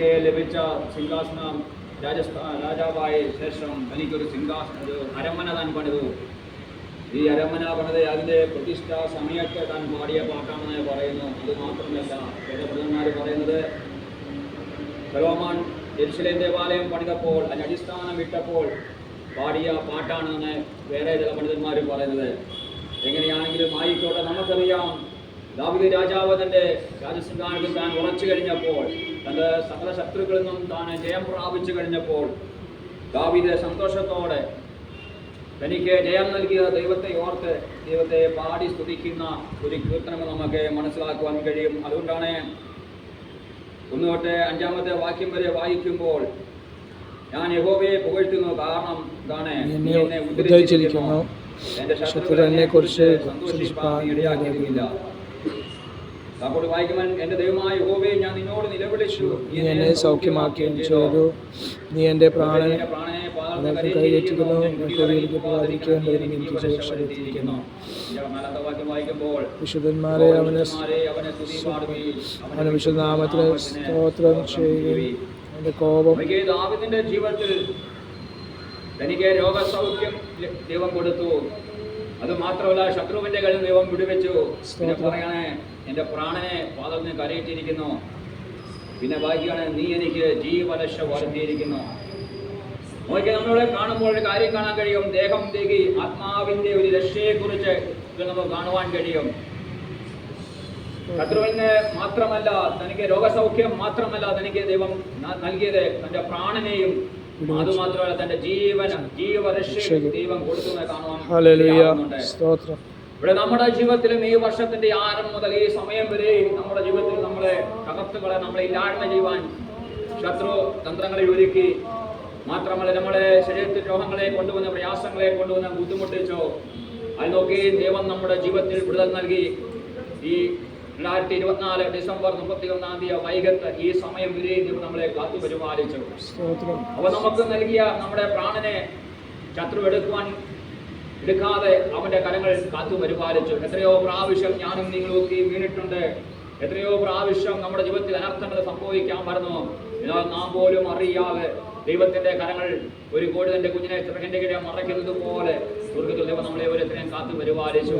ലഭിച്ച സിംഹാസനം രാജാവായ ശേഷം തനിക്കൊരു ഒരു അരമന താൻ പണിതു. ഈ അരമന പണിത് അതിൻ്റെ പ്രതിഷ്ഠാ സമയത്ത് താൻ പാടിയ പാട്ടാണെന്ന് പറയുന്നു. അതുമാത്രമല്ല, വേദപണ്ഡിതന്മാർ പറയുന്നത് സലോമോൻ യെരൂശലേം ദേവാലയം പണിതപ്പോൾ അതിന് അടിസ്ഥാനം ഇട്ടപ്പോൾ പാടിയ പാട്ടാണെന്ന് വേറെ ചില പണ്ഡിതന്മാർ പറയുന്നത്. എങ്ങനെയാണെങ്കിലും ആയിക്കോട്ടെ, നമുക്കറിയാം ദാവീദ് രാജാവ് തൻ്റെ രാജസിംഹാസനത്തിൽ താൻ ഉറച്ചു കഴിഞ്ഞപ്പോൾ, തൻ്റെ സകല ശത്രുക്കളിൽ നിന്നും താൻ ജയം പ്രാപിച്ചു കഴിഞ്ഞപ്പോൾ, ദാവീദ് സന്തോഷത്തോടെ തനിക്ക് ജയം നൽകിയ ദൈവത്തെ ഓർത്ത് ദൈവത്തെ പാടി സ്തുതിക്കുന്ന ഒരു കീർത്തനം നമുക്ക് മനസ്സിലാക്കുവാൻ കഴിയും. അതുകൊണ്ടാണ് 1 തൊട്ട് 5 വാക്യം വരെ വായിക്കുമ്പോൾ ഞാൻ യഹോവയെ പുകഴ്ത്തുന്നു, കാരണം എന്താണ്, എന്നെ ഉദ്ധരിച്ചിരിക്കുന്നു, എൻ്റെ ശത്രുക്കളെ കുറിച്ച് സന്തോഷിപ്പാൻ ഇടയാക്കിയില്ല. അപ്പോൾ വായിക്കുവാൻ, എൻ്റെ ദൈവമായ യഹോവയെ ഞാൻ നിന്നോട് നിലവിളിച്ചു, നീ എന്നെ സൗഖ്യമാക്കുകയും ചെയ്തു. നീ എൻ്റെ പ്രാണനെ കൈവച്ചിരിക്കുന്നു, വിശുദ്ധന്മാരെ അവനെ വിശുദ്ധനാമത്തിന് സ്തോത്രം ചെയ്യുകയും എൻ്റെ കോപം. ദാവീദിന്റെ ജീവിതത്തിൽ തനിക്ക് രോഗസൗഖ്യം ദൈവം കൊടുത്തു. അത് മാത്രമല്ല, ശത്രുവിന്റെ കയ്യിൽ ദൈവം വിടുവെച്ചു. പറയണേ, എൻ്റെ പ്രാണനെ പാദത്തിന് കരയിട്ടിരിക്കുന്നു. പിന്നെ വായിക്കുകയാണ്, നീ എനിക്ക് ജീവരക്ഷ വരുത്തിയിരിക്കുന്നു. നോക്കി നമ്മളിവിടെ കാണുമ്പോൾ ഒരു കാര്യം കാണാൻ കഴിയും. ദേഹം തേകി ആത്മാവിന്റെ ഒരു രക്ഷയെക്കുറിച്ച് നമുക്ക് കാണുവാൻ കഴിയും. ശത്രുവിന് മാത്രമല്ല, തനിക്ക് രോഗസൗഖ്യം മാത്രമല്ല തനിക്ക് ദൈവം നൽകിയത്, തന്റെ പ്രാണനെയും അതുമാത്രമല്ല തന്റെ ജീവരക്ഷ ദൈവം കൊടുത്തു കാണുവാൻ. ഇവിടെ നമ്മുടെ ജീവിതത്തിലും ഈ വർഷത്തിന്റെ ആരംഭം മുതൽ ഈ സമയം വരെയും നമ്മുടെ ജീവിതത്തിൽ നമ്മളെ തകർത്തുകളെ നമ്മളെ ഇല്ലായ്മ ചെയ്യുവാൻ ശത്രു തന്ത്രങ്ങളെ ഒരുക്കി. മാത്രമല്ല, നമ്മുടെ ശരീരത്തിൽ രോഗങ്ങളെ കൊണ്ടുവന്ന, പ്രയാസങ്ങളെ കൊണ്ടുവന്ന, ബുദ്ധിമുട്ടിച്ചോ അതിനൊക്കെ ദൈവം നമ്മുടെ ജീവിതത്തിൽ വിടുതൽ നൽകി. ഈ 2024 ഡിസംബർ 31 വൈകത്ത് ഈ സമയം വരെയും ദൈവം നമ്മളെ കാത്തു പരിപാലിച്ചു. അവ നമുക്ക് നൽകിയ നമ്മുടെ പ്രാണനെ ശത്രു എടുക്കാതെ അവന്റെ കരങ്ങൾ കാത്തു പരിപാലിച്ചു. എത്രയോ പ്രാവശ്യം ഞാനും നിങ്ങളൊക്കെ വീണിട്ടുണ്ട്. എത്രയോ പ്രാവശ്യം നമ്മുടെ ജീവിതത്തിൽ അനർത്ഥങ്ങൾ സംഭവിക്കാൻ വരുന്നു. എന്നാൽ നാം പോലും അറിയാതെ ദൈവത്തിന്റെ കരങ്ങൾ ഒരു കോഴി തന്റെ കുഞ്ഞിനെ ചിറകിന്റെ കീഴെ മറയ്ക്കുന്നത് പോലെ സ്വർഗ്ഗത്തിൽ ദൈവം നമ്മളെ ഓരോരുത്തരെയും കാത്തു പരിപാലിച്ചു.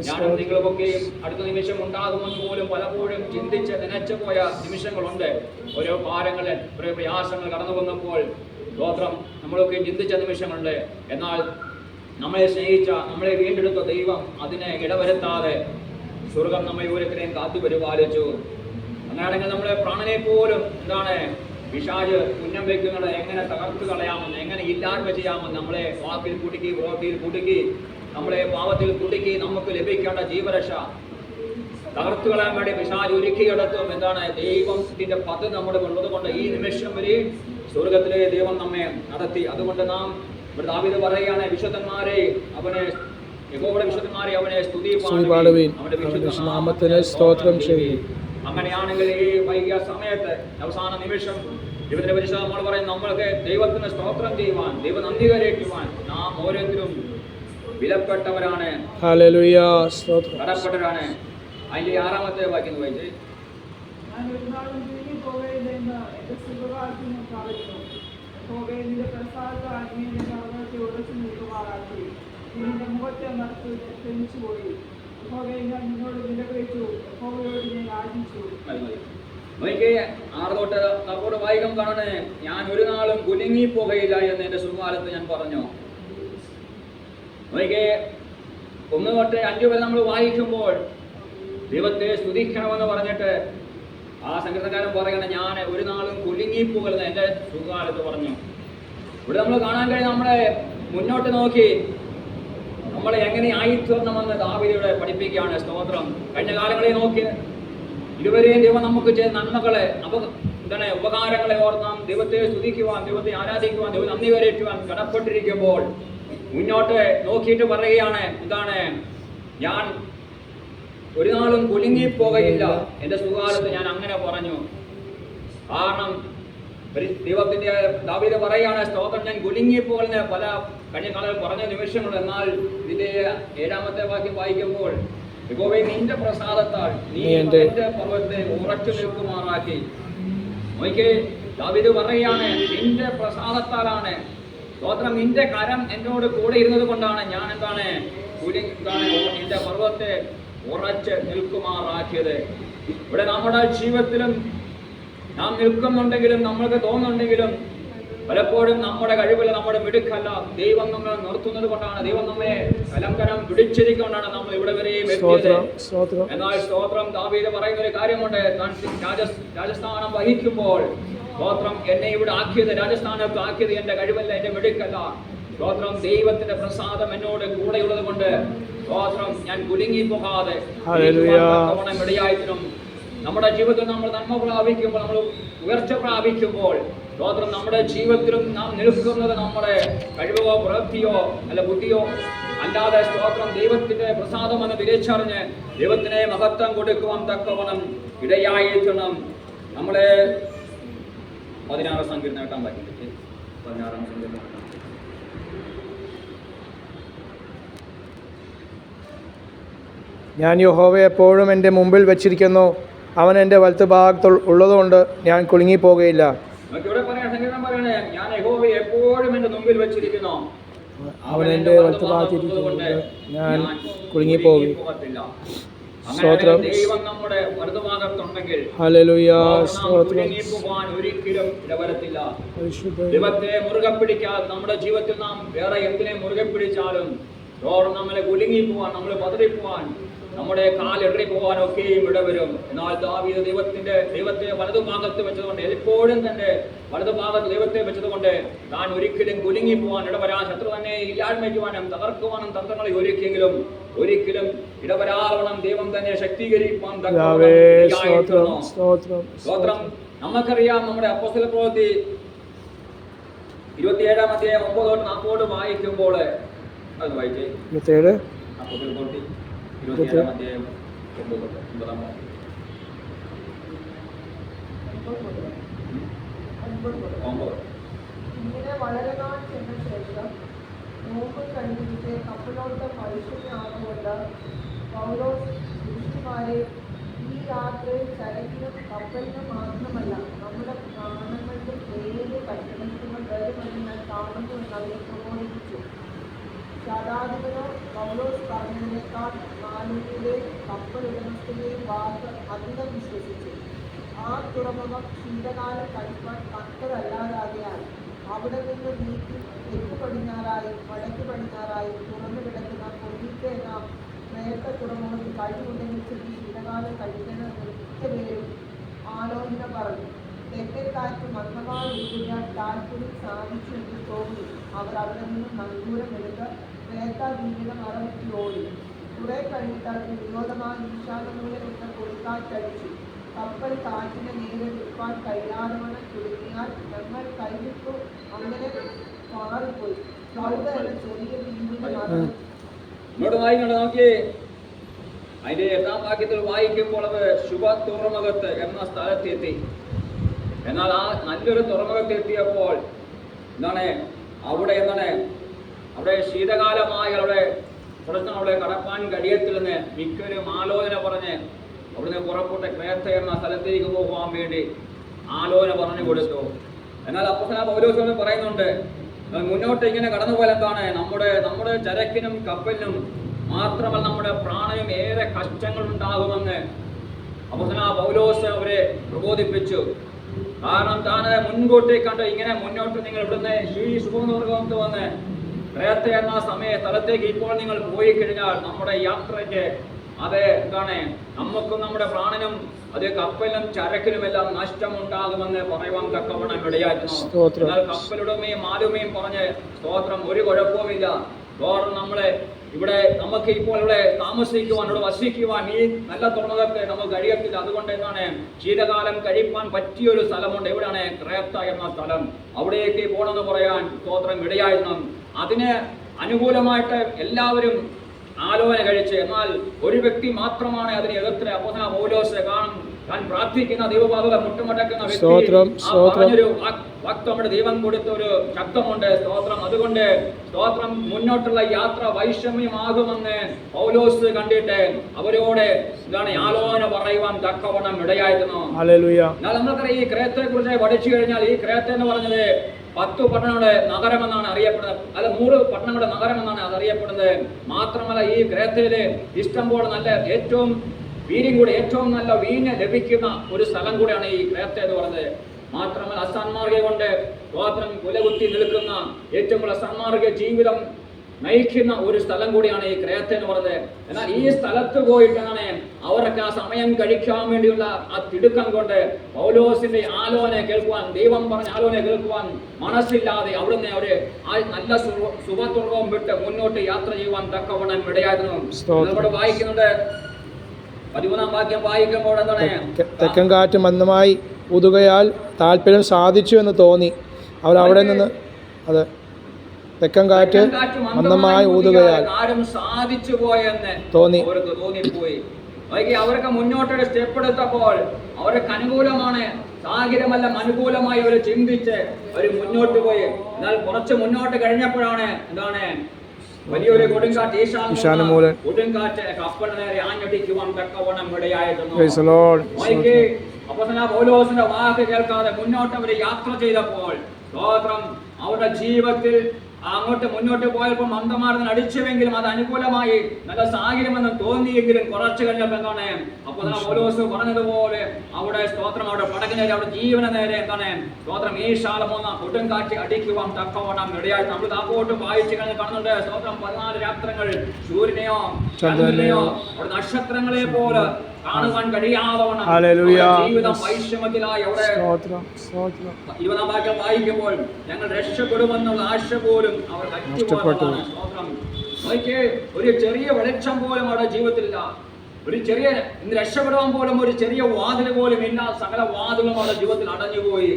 ഞാനും നിങ്ങളുമൊക്കെയും അടുത്ത നിമിഷം ഉണ്ടാകുമെന്ന് പോലും പലപ്പോഴും ചിന്തിച്ച് നനച്ചു പോയ നിമിഷങ്ങളുണ്ട്. ഓരോ ഭാരങ്ങളിൽ, ഓരോ പ്രയാസങ്ങൾ കടന്നു വന്നപ്പോൾ സ്തോത്രം നമ്മളൊക്കെ ചിന്തിച്ച നിമിഷങ്ങളുണ്ട്. എന്നാൽ നമ്മളെ സ്നേഹിച്ച, നമ്മളെ വീണ്ടെടുത്ത ദൈവം അതിനെ ഇടവരുത്താതെ സ്വർഗം നമ്മെ ഓരോരുത്തരെയും കാത്തു പരിപാലിച്ചു. അങ്ങനെയാണെങ്കിൽ നമ്മളെ പ്രാണനെ പോലും എന്താണ് പിശാച് ഉന്നം വെക്കുന്നത് എങ്ങനെ തകർത്തു കളയാമെന്ന്, എങ്ങനെ ഇല്ലായ്മ ചെയ്യാമെന്ന്, നമ്മളെ വാക്കിൽ കുടുക്കി, പ്രവൃത്തിയിൽ കുടുക്കി, നമ്മളെ പാപത്തിൽ കുടുക്കി നമുക്ക് ലഭിക്കേണ്ട ജീവരക്ഷ തകർത്തു കളയാൻ വേണ്ടി പിശാച് ഒരുക്കിയെടുത്തും എന്താണ് ദൈവത്തിന്റെ പദ്ധതി നമ്മുടെ ഉള്ളതുകൊണ്ട് ഈ നിമിഷം വരെ സ്വർഗത്തിലെ ദൈവം നമ്മെ നടത്തി. അതുകൊണ്ട് നാം ഇവിടെ ദാവീദ് പറയുകയാണ്, വിശുദ്ധന്മാരെ അവനെ യഹോവയുടെ വിശുദ്ധന്മാരെ അവനെ സ്തുതിപ്പാടുവിൻ, അവന്റെ വിശുദ്ധനാമത്തിന് സ്തോത്രം ചെയ്യും. അങ്ങനെയാണെങ്കിൽ ഈ വൈകിയ സമയത്ത് അവസാന നിമിഷം ദൈവത്തിന്റെ പരിശുദ്ധ നമ്മൾ പറയും, നമ്മൾക്ക് ദൈവത്തിന് സ്തോത്രം ചെയ്യുവാൻ, ദൈവ നന്ദി കരയറ്റുവാൻ നാം ഓരോരുത്തരും വിലപ്പെട്ടവരാണ്, കടപ്പെട്ടവരാണ്. അതിന്റെ 6-ാമത്തെ വാക്യം വായിച്ച്, നോക്കിയേ 6 തൊട്ട് നമ്മോട് വായികം കാണണേ. ഞാൻ ഒരു നാളും കുലുങ്ങിപ്പോകയില്ല എന്ന് എന്റെ സുഖകാലത്ത് ഞാൻ പറഞ്ഞു. നോക്കിയേ 1 തൊട്ട് 5 വരെ നമ്മൾ വായിക്കുമ്പോൾ ദൈവത്തെ സ്തുതിക്കണമെന്ന് പറഞ്ഞിട്ട് ആ സംഗീതക്കാരൻ പറയണ, ഞാൻ ഒരു നാളും കുലുങ്ങിപ്പോകരുത് എന്റെ സുഖകാലത്ത് പറഞ്ഞു. ഇവിടെ നമ്മൾ കാണാൻ കഴിയും, നമ്മളെ മുന്നോട്ട് നോക്കി നമ്മളെ എങ്ങനെ ആയിത്തീർണമെന്ന് ദാവീദ് പഠിപ്പിക്കുകയാണ്. സ്തോത്രം. കഴിഞ്ഞ കാലങ്ങളെ നോക്കി ഇതുവരെയും ദൈവം നമുക്ക് ചെയ്ത നന്മകളെ, ഉപകാരങ്ങളെ ഓർത്ത് നാം ദൈവത്തെ സ്തുതിക്കുവാൻ, ദൈവത്തെ ആരാധിക്കുവാൻ, ദൈവം നന്ദി കരയറ്റുവാൻ കടപ്പെട്ടിരിക്കുമ്പോൾ മുന്നോട്ട് നോക്കിയിട്ട് പറയുകയാണ്, എന്താണ്, ഞാൻ ഒരു നാളും കുലുങ്ങിപ്പോകയില്ല എന്റെ സുഖകാലത്ത് ഞാൻ അങ്ങനെ പറഞ്ഞു. കാരണം ദൈവത്തിന്റെ ദാവീദ് പറയാണ്, സ്തോത്രം, ഞാൻ കുലുങ്ങിപ്പോകുന്ന പല കഴിഞ്ഞ കാലങ്ങളിൽ പറഞ്ഞ നിമിഷങ്ങൾ. എന്നാൽ ഇതിന്റെ 7-ാമത്തെ വാക്യം വായിക്കുമ്പോൾ, യഹോവേ നിന്റെ പ്രസാദത്താൽ നീ എന്റെ പർവ്വതത്തെ ഉറച്ചു നിൽക്കുമാറാക്കി. നോക്കിയേ, ദാവീദ് പറയാണ്, നിന്റെ പ്രസാദത്താലാണ്, സ്തോത്രം, നിന്റെ കരം എന്നോട് കൂടെ ഇരുന്നത് കൊണ്ടാണ് ഞാൻ എന്താണ് നിന്റെ പർവ്വത്തെ ഉറച്ച് നിൽക്കുമാറാക്കിയത്. ഇവിടെ നമ്മുടെ ജീവിതത്തിലും നാം നിൽക്കുന്നുണ്ടെങ്കിലും നമ്മൾക്ക് തോന്നുന്നുണ്ടെങ്കിലും പലപ്പോഴും നമ്മുടെ കഴിവില്ല, നമ്മുടെ മിടുക്കല്ല, ദൈവം നമ്മെ നിർത്തുന്നത് കൊണ്ടാണ്, ദൈവം നമ്മെ കലങ്കരം പിടിച്ചിരിക്കൊണ്ടാണ് നമ്മൾ ഇവിടെ വരെയും എത്തിയത്. എന്നാൽ സ്തോത്രം, ദാവീദ് പറയുന്ന ഒരു കാര്യമുണ്ട്, താൻ രാജസ്ഥാനം വഹിക്കുമ്പോൾ സ്തോത്രം എന്നെ ഇവിടെ ആക്കിയത്, രാജസ്ഥാനത്ത് ആക്കിയത് എന്റെ കഴിവല്ല, എന്റെ മിടുക്കല്ല, സ്തോത്രം ദൈവത്തിന്റെ പ്രസാദം എന്നോട് കൂടെയുള്ളത് കൊണ്ട് സ്തോത്രം ഞാൻ കുലുങ്ങി പോകാതെ ഇടയായിട്ടും നമ്മുടെ ജീവിതത്തിൽ നമ്മൾ നന്മ പ്രാപിക്കുമ്പോൾ, നമ്മൾ ഉയർച്ച പ്രാപിക്കുമ്പോൾ സ്തോത്രം നമ്മുടെ ജീവിതത്തിലും നാം നിൽക്കുന്നത് നമ്മുടെ കഴിവോ പ്രവൃത്തിയോ അല്ല ബുദ്ധിയോ അല്ലാതെ സ്തോത്രം ദൈവത്തിന്റെ പ്രസാദം എന്ന് തിരിച്ചറിഞ്ഞ് ദൈവത്തിനെ മഹത്വം കൊടുക്കുവാൻ തക്കവണ്ണം ഇടയായിത്തണം. നമ്മളെ 16 സങ്കീർത്തനം നേട്ടാൻ പറ്റില്ല. 16 സങ്കീർത്തനം ഞാൻ യഹോവയെ എപ്പോഴും എൻ്റെ മുമ്പിൽ വെച്ചിരിക്കുന്നു, അവൻ എൻ്റെ വലത്തുഭാഗത്ത് ഉള്ളതുകൊണ്ട് ഞാൻ കുലുങ്ങിപ്പോകുകയില്ല. ഞാൻ യഹോവയെ എപ്പോഴും എൻ്റെ മുമ്പിൽ വെച്ചിരിക്കുന്നു, അവൻ എൻ്റെ വലത്തുഭാഗത്തിരിക്കുന്നതുകൊണ്ട് ഞാൻ കുലുങ്ങിപ്പോകുകയില്ല. സ്തോത്രം, ദൈവം നമ്മുടെ വലതുഭാഗത്തുണ്ടെങ്കിൽ ഹല്ലേലൂയ, സ്തോത്രം, ഒരിക്കലും ഇടവരത്തില്ല. ദൈവത്തെ മുറുകെ പിടിക്കാതെ നമ്മുടെ ജീവിതത്തിൽ നാം വേറെ എന്തിനെ മുറുകെ പിടിച്ചാലും നമ്മളെ കുലുങ്ങിപ്പോവാൻ, നമ്മളെ പതറിപ്പോവാൻ, നമ്മുടെ കാലിടറി പോകാനൊക്കെയും ഇടവരും. എന്നാൽ ദാവീദ് ദൈവത്തെ വലതുഭാഗത്ത് വെച്ചതുകൊണ്ട്, എപ്പോഴും തന്റെ വലതുഭാഗത്ത് ദൈവത്തെ വെച്ചതുകൊണ്ട് താൻ ഒരിക്കലും കുലുങ്ങിപ്പോവാൻ ഇടവരാൻ, ശത്രു തന്നെ ഇല്ലായ്മയ്ക്കുവാനും തകർക്കുവാനും തന്ത്രങ്ങളെ ഒരുക്കിയെങ്കിലും ഒരിക്കലും ഇടവരാവണം ദൈവം തന്നെ ശക്തീകരിക്കാൻ. സ്തോത്രം. നമുക്കറിയാം, നമ്മുടെ അപ്പോസ്തല പ്രവൃത്തി 27-ാം അധ്യായം 9-40 വായിക്കുമ്പോൾ, അത് വായിച്ചേ, 27 അപ്പോസ്തല പ്രവൃത്തി 27-ാം അധ്യായം 9-9. ഇങ്ങനെ വളരെ നാൾ ചെന്ന ശേഷം നോമ്പ് കഴിഞ്ഞിട്ട് കപ്പലോട്ട് പരിശുദ്ധനാകുകൊണ്ട് പൗലോസ് പുരുഷന്മാരെ, ഈ യാത്രയിൽ ചരക്കിനും കപ്പലിനും മാത്രമല്ല നമ്മുടെ പ്രാണങ്ങൾക്കും ഏത് കഷ്ടനഷ്ടങ്ങൾ വരുമെന്ന് ഞാൻ കാണുന്നുവെന്ന് അവരെ പ്രബോധിപ്പിച്ചു. ശതാധിപനോ പൗലോസ് പറഞ്ഞതിനേക്കാൾ മാലിന്യയുടെയും കപ്പൽ ഉടമസ്ഥയുടെയും വാക്ക് അധികം വിശ്വസിച്ചു. ആ തുറമുഖം ശീതകാലം കഴിക്കാൻ തക്കതല്ലാതാകയാൽ അവിടെ നിന്ന് നീക്കി തെക്ക് പടിഞ്ഞാറായും വടക്ക് പടിഞ്ഞാറായും തുറന്നു കിടക്കുന്ന പൊന്നിക്ക് എന്ന നേരത്തെ തുറമുഖത്ത് കഴിവുണ്ടെങ്കിൽ ചെന്ന് ശീതകാലം കഴിക്കണമെന്ന് മിക്കപേരും ആലോചന പറഞ്ഞു. തെക്കേ കാറ്റ് മന്ദമായി ഒഴുകിയാൽ താൽപ്പര്യം സാധിച്ചെങ്കിൽ തോന്നി അവർ അവിടെ നിന്ന് നങ്കൂരമെടുത്ത് ദ്വീപിന്റെ മറവിട്ട് ഓടി. കുറെ കഴിഞ്ഞിട്ട് അതിന് വിരോധമായി ഈശാനമൂലം എന്ന കൊടുക്കാറ്റടിച്ചു. കപ്പൽ കാറ്റിനെ നേരെ നിൽക്കാൻ കഴിയാതെ വണ്ണം കുടുങ്ങിയാൽ ഞങ്ങൾ കൈവിട്ടു അങ്ങനെ മാറിപ്പോയി. കൗത എന്ന ചെറിയ ദ്വീപിന്റെ നോക്കിയേ, അതിന്റെ 8-ാം വാക്യത്തിൽ വായിക്കുമ്പോൾ അത് ശുഭ തുറമുഖത്ത് എന്ന സ്ഥലത്തെത്തി. എന്നാൽ ആ നല്ലൊരു തുറമുഖത്തെത്തിയപ്പോൾ അവിടെ ശീതകാലമായി അവിടെ പ്രശ്നം അവിടെ കടപ്പാൻ കഴിയത്തില്ലെന്ന് മിക്കവരും ആലോചന പറഞ്ഞ് അവിടുന്ന് പുറപ്പെട്ട ക്രേത്ത എന്ന സ്ഥലത്തേക്ക് പോകുവാൻ വേണ്ടി ആലോചന പറഞ്ഞു കൊടുത്തു. എന്നാൽ അപ്പോസ്തലനായ പൗലോസ് പറയുന്നുണ്ട്, മുന്നോട്ട് ഇങ്ങനെ കടന്നുപോയാൽ എന്താണ്, നമ്മുടെ ചരക്കിനും കപ്പലിനും മാത്രമല്ല നമ്മുടെ പ്രാണനും ഏറെ കഷ്ടങ്ങൾ ഉണ്ടാകുമെന്ന് അപ്പോസ്തലനായ പൗലോസ് അവരെ പ്രബോധിപ്പിച്ചു. കാരണം താൻ മുൻകൂട്ടി കണ്ട് ഇങ്ങനെ മുന്നോട്ട് നിങ്ങൾ ഇവിടുന്ന് ഈ ശുഭമുഹൂർത്തത്ത് വന്ന് ക്രേത്ത എന്ന സ്ഥലത്തേക്ക് ഇപ്പോൾ നിങ്ങൾ പോയി കഴിഞ്ഞാൽ നമ്മുടെ യാത്രയ്ക്ക് അത് നമുക്കും നമ്മുടെ പ്രാണനും അത് കപ്പലിനും ചരക്കിനുമെല്ലാം നഷ്ടമുണ്ടാകുമെന്ന് പറയുവാൻ തക്കവണ്ണം ഇടയായിരുന്നു. എന്നാൽ കപ്പലുടമയും മാലുമയും പറഞ്ഞ് സ്തോത്രം, ഒരു കുഴപ്പവുമില്ല, നമ്മളെ ഇവിടെ നമുക്ക് ഇപ്പോൾ ഇവിടെ താമസിക്കുവാൻ, ഇവിടെ വസിക്കുവാൻ ഈ നല്ല തുറമുഖത്ത് നമുക്ക് കഴിയത്തില്ല. അതുകൊണ്ട് ശീതകാലം കഴിപ്പാൻ പറ്റിയൊരു സ്ഥലമുണ്ട്. എവിടെയാണ്? ക്രേത്ത എന്ന സ്ഥലം. അവിടേക്ക് പോകണമെന്ന് പറയാൻ സ്തോത്രം ഇടയായിരുന്നു. അതിന് അനുകൂലമായിട്ട് എല്ലാവരും ആലോചന കഴിച്ച്, എന്നാൽ ഒരു വ്യക്തി മാത്രമാണ് അതിനെ എതിർത്ത് അപ്പോസ്തലനായ പൗലോസ് താൻ പ്രാർത്ഥിക്കുന്ന ദൈവപാദം മുട്ടുമടക്കുന്ന വ്യക്തി വാക്ക് നമ്മുടെ ദൈവം കൊടുത്ത ഒരു ശബ്ദമുണ്ട്. സ്തോത്രം. അതുകൊണ്ട് സ്തോത്രം മുന്നോട്ടുള്ള യാത്ര വൈഷമ്യമാകുമെന്ന് പൗലോസ് കണ്ടിട്ട് അവരോട് എന്താണ് ആലോചന പറയുവാൻ തക്കവണ്ണം ഇടയായിരുന്നു. എന്നാൽ നമ്മൾക്കറിയാം ഈ ക്രേത്തയെ കുറിച്ച് പഠിച്ചു കഴിഞ്ഞാൽ ഈ ക്രേത്ത എന്ന് പറഞ്ഞത് 10 പട്ടണങ്ങളുടെ നഗരമെന്നാണ് അറിയപ്പെടുന്നത്. അല്ല 100 പട്ടണങ്ങളുടെ നഗരമെന്നാണ് അത് അറിയപ്പെടുന്നത്. മാത്രമല്ല ഈ ക്രേത്തയില് ഇഷ്ടംപോലെ നല്ല ഏറ്റവും വീര്യം കൂടി ഏറ്റവും നല്ല വീഞ്ഞ് ലഭിക്കുന്ന ഒരു സ്ഥലം കൂടിയാണ് ഈ ക്രേത്ത എന്ന് പറയുന്നത്. മാത്രമല്ല അസന്മാർഗ കൊണ്ട് സ്തോത്രം കുലകുത്തി നിൽക്കുന്ന ഏറ്റവും കൂടുതൽ അസന്മാർഗ ജീവിതം നയിക്കുന്ന ഒരു സ്ഥലം കൂടിയാണ് ഈ ക്രേത്ത എന്ന് പറയുന്നത്. എന്നാൽ ഈ സ്ഥലത്ത് പോയിട്ടാണ് അവരൊക്കെ ആ സമയം കഴിക്കാൻ വേണ്ടിയുള്ള ആ തിടുക്കം കൊണ്ട് പൗലോസിന്റെ ആലോചന കേൾക്കുവാൻ, ദൈവം പറഞ്ഞ ആലോചന കേൾക്കുവാൻ മനസ്സില്ലാതെ അവിടുന്ന് അവര് ആ നല്ല സുഖത്തുറവും വിട്ട് മുന്നോട്ട് യാത്ര ചെയ്യുവാൻ തക്കവണ്ണം ഇടയായിരുന്നു. നമ്മൾ വായിക്കുന്നുണ്ട് 13-ാം വാക്യം വായിക്കുമ്പോൾ എന്താണ്? തെക്കൻ കാറ്റ് മന്ദമായി ഊതുകയാൽ താല്പര്യം സാധിച്ചു എന്ന് തോന്നി. അവർ അവിടെ നിന്ന് അതെ തെക്കൻ കാറ്റ് മന്ദമായി ഊതുകയാൽ സാധിച്ചു പോയെന്ന് തോന്നിപ്പോയി. അവർക്ക് മുന്നോട്ടൊരു സ്റ്റെപ്പ് എടുത്തപ്പോൾ അവർക്ക് അനുകൂലമാണ്, സാഹചര്യമല്ല അനുകൂലമായി അവർ ചിന്തിച്ച് അവർ മുന്നോട്ട് പോയി. എന്നാൽ കുറച്ച് മുന്നോട്ട് കഴിഞ്ഞപ്പോഴാണ് എന്താണ് വലിയൊരു കൊടുങ്കാറ്റ്, ഈശാനമൂലൻ കൊടുങ്കാറ്റ് കപ്പലിന് നേരെ ആഞ്ഞടിക്കുവാൻ തക്കവണ്ണം ഇടയായിരുന്നു. അപ്പോസ്തലനായ പൗലോസിന്റെ വാക്ക് കേൾക്കാതെ മുന്നോട്ട് അവർ യാത്ര ചെയ്തപ്പോൾ സ്തോത്രം അവരുടെ ജീവിതത്തിൽ അങ്ങോട്ട് മുന്നോട്ട് പോയപ്പോൾ മന്ദമാർന്ന് അടിച്ചുവെങ്കിലും അത് അനുകൂലമായി നല്ല സാഹചര്യമെന്ന് തോന്നിയെങ്കിലും കുറച്ചു കഴിഞ്ഞപ്പോൾ എന്താണ് അപ്പോസ്തലനായ പൗലോസ് പറഞ്ഞതുപോലെ അവിടെ സ്തോത്രം അവിടെ പടകിനെ അവിടെ ജീവന നേരെ എന്താണ് സ്തോത്രം ഈ ശാലമോന്ന കൊടുങ്കാറ്റ് അടിക്കുവാൻ തക്കവണ്ണം ഇടയായി. നമ്മൾ താപ്പോട്ട് വായിച്ചു കഴിഞ്ഞ് കാണുന്നുണ്ട്. സ്തോത്രം 14 രാത്രങ്ങൾ സൂര്യനെയോ ചന്ദ്രനെയോ അവിടെ നക്ഷത്രങ്ങളെ പോലെ കാണുവാൻ കഴിയാതവണ്ണം ജീവിതം വൈഷമ്യത്തിലായി അവിടെ 20-ാം വാക്യം വായിക്കുമ്പോൾ ഞങ്ങൾ രക്ഷപ്പെടുമെന്നുള്ള ആശ പോലും അവർ നഷ്ടപ്പെട്ടതാണ്. സ്തോത്രം. ഒരു ചെറിയ വെളിച്ചം പോലും അവിടെ ജീവിതത്തിലില്ല. ഒരു ചെറിയ രക്ഷപ്പെടുവാൻ പോലും ഒരു ചെറിയ വാതിൽ പോലും ഇല്ല. സകല വാതിലും അവിടെ ജീവിതത്തിൽ അടഞ്ഞുപോയി.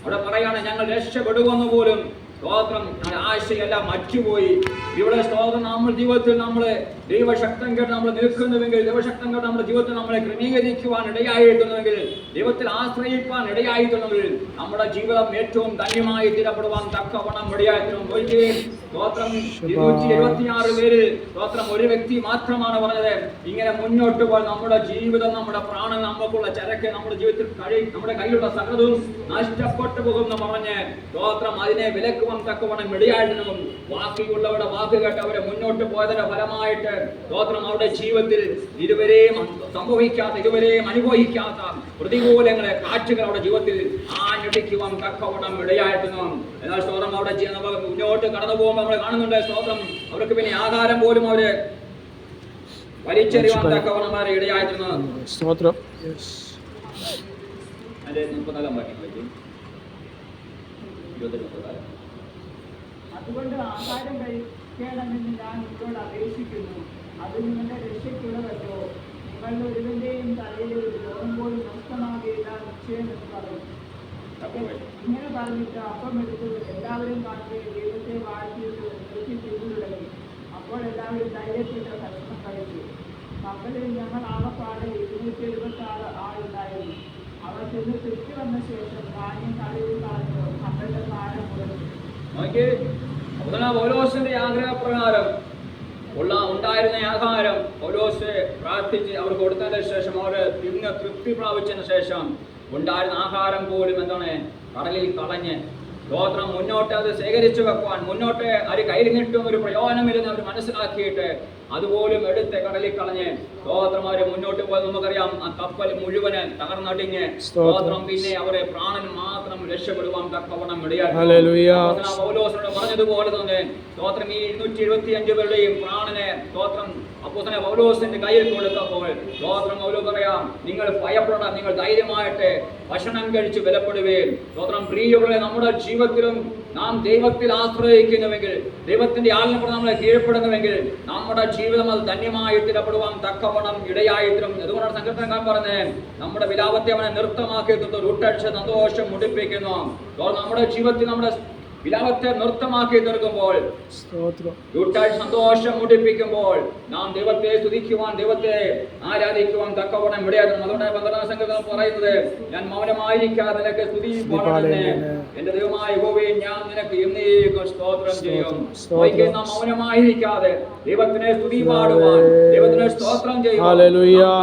അവിടെ പറയാണ് ഞങ്ങൾ രക്ഷപ്പെടുമെന്ന് പോലും സ്തോത്രം ആശയെല്ലാം മറ്റുപോയി. ഇവിടെ സ്തോത്രം നമ്മുടെ ജീവിതത്തിൽ നമ്മള് ദൈവശക്തം കേട്ട് നമ്മൾ നിൽക്കുന്നുവെങ്കിൽ, ദൈവശക്തം കേട്ട് നമ്മുടെ ജീവിതത്തിൽ നമ്മളെ ക്രമീകരിക്കുവാൻ ഇടയായിട്ടുണ്ടെങ്കിൽ, ദൈവത്തിൽ ആശ്രയിക്കാൻ ഇടയായിട്ടുണ്ടെങ്കിൽ നമ്മുടെ ജീവിതം ഏറ്റവും ധന്യമായി തീരപ്പെടുവാൻ തക്കവണ്ണം ഇടയായിട്ടുണ്ട്. സ്തോത്രം 276 പേര് സ്തോത്രം ഒരു വ്യക്തി മാത്രമാണ് പറഞ്ഞത് ഇങ്ങനെ മുന്നോട്ട് പോയി നമ്മുടെ ജീവിതം, നമ്മുടെ പ്രാണൻ, നമുക്കുള്ള ചരക്ക്, നമ്മുടെ ജീവിതത്തിൽ നമ്മുടെ കയ്യിലുള്ള സകലതും നഷ്ടപ്പെട്ടു പോകുമെന്ന് പറഞ്ഞ് സ്തോത്രം അതിനെ വിലക്കുവാൻ തക്കവണ്ണം ഇടയായിരുന്നു. ബാക്കിയുള്ളവരുടെ വാക്ക് കേട്ട് അവരെ മുന്നോട്ട് പോയതിന്റെ ഫലമായിട്ട് സ്തോത്രം അവരുടെ ജീവിതത്തിൽ ഇതുവരെയും സംഭവിക്കാത്ത, ഇതുവരെയും അനുഭവിക്കാത്ത പ്രതികൂലങ്ങളെ കാറ്റുകൾ അവരുടെ ജീവിതത്തിൽ ആഞ്ഞടിക്കുവാൻ തക്കവണ്ണം ഇടയായിരുന്നു. എന്നാൽ സ്തോത്രം അവിടെ മുന്നോട്ട് കടന്നു പോകുമ്പോൾ നമ്മൾ കാണുന്നുണ്ട് സ്തോത്രം അവർക്ക് പിന്നെ ആഹാരം പോലും അവര് വലിച്ചെറിയുവാൻ തക്കവണ്ണം അവരെ ഇടയായിരുന്നു. സ്തോത്രം. അതുകൊണ്ട് ആഹാരം കഴിക്കണമെന്ന് ഞാൻ നിങ്ങളോട് അപേക്ഷിക്കുന്നു. അത് നിങ്ങളുടെ രക്ഷയ്ക്കുള്ളതല്ലോ. നിങ്ങളുടെ ഒരുവന്റെയും തലയിൽ ഒരു രോഗം പോലും നഷ്ടമാകില്ല നിശ്ചയമെന്ന് പറഞ്ഞു. ഇങ്ങനെ പറഞ്ഞിട്ട് അപ്പം എടുത്ത് എല്ലാവരും കാണുകയും ദൈവത്തെ വാഴ്ത്തിയിട്ട് നിർത്തി തിരിഞ്ഞു തുടങ്ങി. അപ്പോൾ എല്ലാവരും ധൈര്യത്തിന്റെ ഭക്ഷണം കഴിച്ചു. മക്കളിൽ ഞങ്ങൾ ആകപ്പാടെ 276 ആളുണ്ടായിരുന്നു. അവർ ചെന്ന് തിരിച്ചു വന്ന ശേഷം ധാന്യം കളിയിൽ കളഞ്ഞു മക്കളുടെ ഭാരം കുറഞ്ഞു. പൗലോസിന്റെ ആഗ്രഹപ്രകാരം ഉണ്ടായിരുന്ന ആഹാരം പൗലോസ് പ്രാർത്ഥിച്ച് അവർ കൊടുത്തതിന് ശേഷം അവര് തിന്ന് തൃപ്തി പ്രാപിച്ചതിന് ശേഷം ഉണ്ടായിരുന്ന ആഹാരം പോലും എന്താണ് കടലിൽ കളഞ്ഞ് സ്തോത്രം മുന്നോട്ട് അത് ശേഖരിച്ചു വെക്കുവാൻ, മുന്നോട്ട് അത് കയ്യിലിട്ടും ഒരു പ്രയോജനമില്ലെന്ന് അവർ മനസ്സിലാക്കിയിട്ട് അതുപോലും എടുത്ത് കടലിൽ കളഞ്ഞ് സ്തോത്രം അവര് മുന്നോട്ട് പോയത് നമുക്കറിയാം. ആ കപ്പൽ മുഴുവന് തകർന്നടിഞ്ഞ് സ്തോത്രം പിന്നെ അവരെ പ്രാണൻ മാത്രം രക്ഷപ്പെടുവാൻ തക്കവണ്ണം ഇടയായിരുന്നു. പൗലോസിനോട് പറഞ്ഞതുപോലെ തന്നെ സ്തോത്രം ഈ 275 പേരുടെയും പ്രാണനെ സ്തോത്രം അപ്പോസ്തലനായ പൗലോസിന്റെ കയ്യിൽ കൊടുത്തപ്പോൾ സ്തോത്രം പൗലോസ് പറയാം, നിങ്ങൾ ഭയപ്പെടണം, നിങ്ങൾ ധൈര്യമായിട്ട് ഭക്ഷണം കഴിച്ച് ബലപ്പെടുകയും. സ്തോത്രം പ്രിയകളെ, നമ്മുടെ ജീവിതത്തിലും നാം ദൈവത്തിൽ ആശ്രയിക്കുന്നുവെങ്കിൽ, ദൈവത്തിന്റെ ആജ്ഞകൾ നമ്മളെ കീഴ്പ്പെടുന്നുവെങ്കിൽ നമ്മുടെ ജീവിതം അത് ധന്യമായി സ്ഥിരപ്പെടുവാൻ തക്കവണ്ണം ഇടയായിട്ടും. അതുകൊണ്ടാണ് സങ്കീർത്തനക്കാരൻ പറഞ്ഞത് നമ്മുടെ വിലാപത്തെ അവനെ നൃത്തമാക്കി റൂട്ടടിച്ച് സന്തോഷം മുടിപ്പിക്കുന്നു. നമ്മുടെ ജീവിതത്തിൽ നമ്മുടെ വിലാപത്തെ നൃത്തമാക്കി തീർക്കുമ്പോൾ, സ്തോത്രം. കൂട്ടായി സന്തോഷം മുടിപ്പിക്കുമ്പോൾ നാം ദൈവത്തെ സ്തുതിക്കുവാൻ, ദൈവത്തെ ആരാധിക്കുവാൻ തക്കവണ്ണം ഇടയായിരുന്നു. അതുകൊണ്ട് പന്ത്രണ്ടാം സംഘം പറയുന്നത്, ഞാൻ മൗനമായിരിക്കാതെ നിനക്ക് സ്തുതി പാടുന്നേ, എന്റെ ദൈവമായ യഹോവേ ഞാൻ നിനക്ക് എന്നേക്കും സ്തോത്രം ചെയ്യും. ഒരിക്കലും നാം മൗനമായിരിക്കാതെ ദൈവത്തിനെ സ്തുതി പാടുവാൻ, ദൈവത്തിനെ സ്തോത്രം ചെയ്യുവാൻ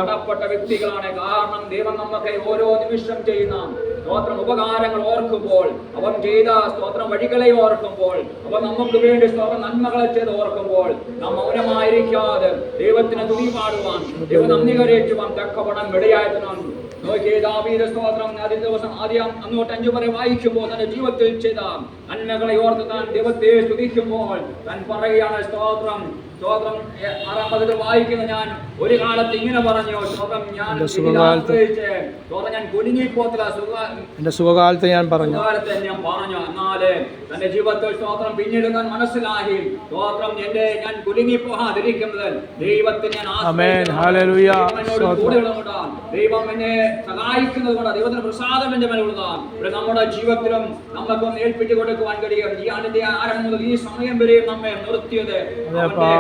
കടപ്പെട്ട വ്യക്തികളാണ്. കാരണം ദൈവം നമുക്ക് ഓരോ നിമിഷം ചെയ്യുന്ന സ്തോത്രം ഉപകാരങ്ങൾ ഓർക്കുമ്പോൾ, അവൻ ചെയ്ത സ്തോത്രം വഴികളെ ഓർക്കുമ്പോൾ, അവൻ നമുക്ക് വേണ്ടി സ്തോത്രം നന്മകളെ ചെയ്ത് ഓർക്കുമ്പോൾ നാം മൗനമായിരിക്കാതെ ദൈവത്തിന് തുണി പാടുവാൻ, ദൈവ നന്ദി കരേറ്റുവാൻ തക്കവണ്ണം ഇടയായതിനാണ്. നോക്കിയേ ദാവീദ് സ്തോത്രം ആദ്യ ദിവസം ആദ്യം 5 വരെ വായിക്കുമ്പോൾ തന്റെ ജീവിതത്തിൽ ചെയ്ത നന്മകളെ ഓർത്ത് താൻ ദൈവത്തെ സ്തുതിക്കുമ്പോൾ താൻ പറയുകയാണ്, സ്തോത്രം സ്തോത്രം 6-ാം പദത്തിൽ വായിക്കുന്ന, ഞാൻ ഒരു കാലത്ത് ഇങ്ങനെ പറഞ്ഞു, സ്തോത്രം ഞാൻ കുലുങ്ങിപ്പോത്തില്ല, എന്റെ സുഖകാലത്ത് ഞാൻ പറഞ്ഞു. എന്നാല് തന്റെ ജീവിതത്തിൽ സ്തോത്രം പിന്നീട് ഞാൻ മനസ്സിലാക്കി, സ്തോത്രം ഞാൻ കുലുങ്ങിപ്പോകാതിരിക്കുന്നത് ദൈവത്തിന് ദൈവം എന്നെ സഹായിക്കുന്നത് കൊണ്ട്, ദൈവത്തിന് പ്രസാദം എന്റെ മേലുള്ളതാണ്. ഇവിടെ നമ്മുടെ ജീവിതത്തിലും നമുക്കൊന്ന് ഏൽപ്പിച്ചു കൊടുക്കുവാൻ കഴിയും. ഈ ആണ്ടിന്റെ ആരംഭം മുതൽ ഈ സമയം വരെ നമ്മെ നിർത്തിയത്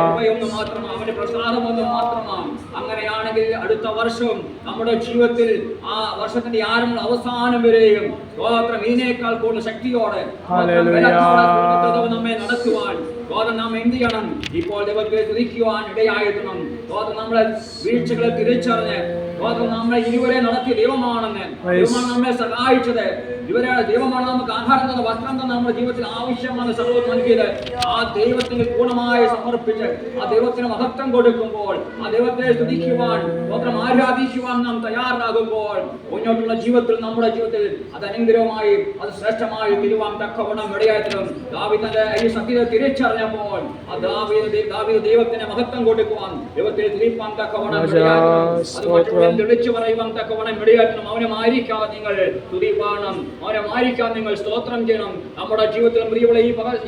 കൃപയൊന്നു മാത്രമാണ്, അവന്റെ പ്രസാദമൊന്നു മാത്രമാണ്. അങ്ങനെയാണെങ്കിൽ അടുത്ത വർഷം നമ്മുടെ ജീവിതത്തിൽ ആ വർഷത്തിന്റെ ആരംഭം അവസാനം വരെയും സ്തോത്രം ഇതിനേക്കാൾ കൂടുതൽ ശക്തിയോടെ നമ്മെ നടത്തുവാൻ നാം എന്ത് ചെയ്യണം? ഇപ്പോൾ ദൈവത്തെ സ്തുതിക്കുവാൻ ഇടയായിരുന്നു. നമ്മളെ വീഴ്ചകളെ തിരിച്ചറിഞ്ഞ് നമ്മളെ ഇതുവരെ നടത്തിയ ദൈവമാണെന്ന്, ദൈവമാണ് നമ്മെ സഹായിച്ചത്, ഇവരെ ദൈവമാണ് നമുക്ക് ആഹാരം തന്ന, വസ്ത്രം തന്ന, നമ്മുടെ ജീവിതത്തിൽ ആവശ്യമാണ് സർവ്വം നൽകിയത്. ആ ദൈവത്തിന് പൂർണ്ണമായി സമർപ്പിച്ച് ആ ദൈവത്തിന് മഹത്വം കൊടുക്കുമ്പോൾ, ആ ദൈവത്തെ സ്തുതിക്കുവാൻ, സ്തോത്രം ആരാധിക്കുവാൻ നാം തയ്യാറാകുമ്പോൾ മുന്നോട്ടുള്ള ജീവിതത്തിൽ, നമ്മുടെ ജീവിതത്തിൽ അത് അനുഗ്രഹമായി, അത് ശ്രേഷ്ഠമായി തിരുവാൻ തക്കവണ്ണം ഇടയായിരുന്നു. ദാവീദിന്റെ ഈ സത്യത്തെ തിരിച്ചറിഞ്ഞപ്പോൾ ആ ദാവീദ് ദൈവത്തിന് മഹത്വം കൊടുക്കുവാൻ, ദൈവത്തെ തിരിപ്പാൻ തക്കവണ്ണം ഇടയായിരുന്നു. വിളിച്ചു പറയുവാൻ തക്കവണ്ണം ഇടയായിരുന്നു. മൗനമായിരിക്കാതെ നിങ്ങൾ സ്തുതി പാടണം, മൗനമായിരിക്കാതെ നിങ്ങൾ സ്തോത്രം ചെയ്യണം. നമ്മുടെ ജീവിതത്തിലും പ്രിയമുള്ള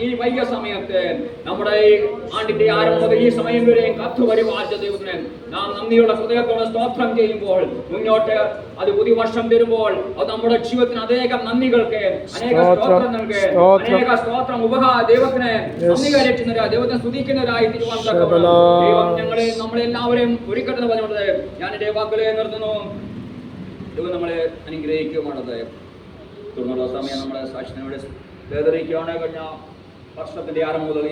ഈ വൈകിയ സമയത്ത്, നമ്മുടെ ഈ ആണ്ടിന്റെ ആരംഭം മുതൽ ഈ സമയം വരെയും കത്തു പരിപാലിച്ച ദൈവത്തിന് നാം നന്ദിയുള്ള ഹൃദയത്തോടെ സ്തോത്രം ചെയ്യുമ്പോൾ, മുന്നോട്ട് അത് പുതിയ വർഷം വരുമ്പോൾ അത് നമ്മുടെ ജീവിതത്തിന് അനേകം നന്ദികൾക്ക്, അനേക സ്തോത്രങ്ങൾക്ക്, അനേക സ്തോത്രം ദൈവത്തിന് നന്ദി കരറ്റുന്നവരായി, ദൈവത്തെ സ്തുതിക്കുന്നവരായി തീരുവാൻ തക്കവണ്ണം ദൈവം നമ്മളെല്ലാവരെയും ഒരുക്കട്ടെന്ന് പറഞ്ഞുകൊണ്ട് ഞാൻ എന്റെ വാക്കുകളെ നിർത്തുന്നു. ദൈവം നമ്മളെ അനുഗ്രഹിക്കുമാണത്. തുടർന്നുള്ള സമയം നമ്മളെ സാക്ഷ്യനോട് വേദനിക്കുകയാണ്. കഴിഞ്ഞ വർഷത്തിന്റെ ആരംഭം മുതൽ